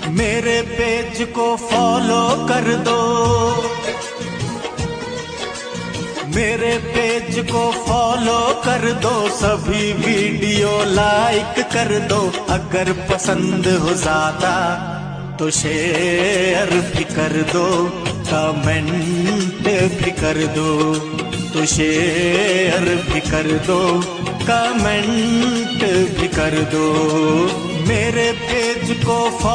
मेरे पेज को फॉलो कर दो, मेरे पेज को फॉलो कर दो, सभी वीडियो लाइक कर दो। अगर पसंद हो ज्यादा तो शेयर भी कर दो, कमेंट भी कर दो, तो शेयर भी कर दो, कमेंट भी कर दो। मेरे पेज को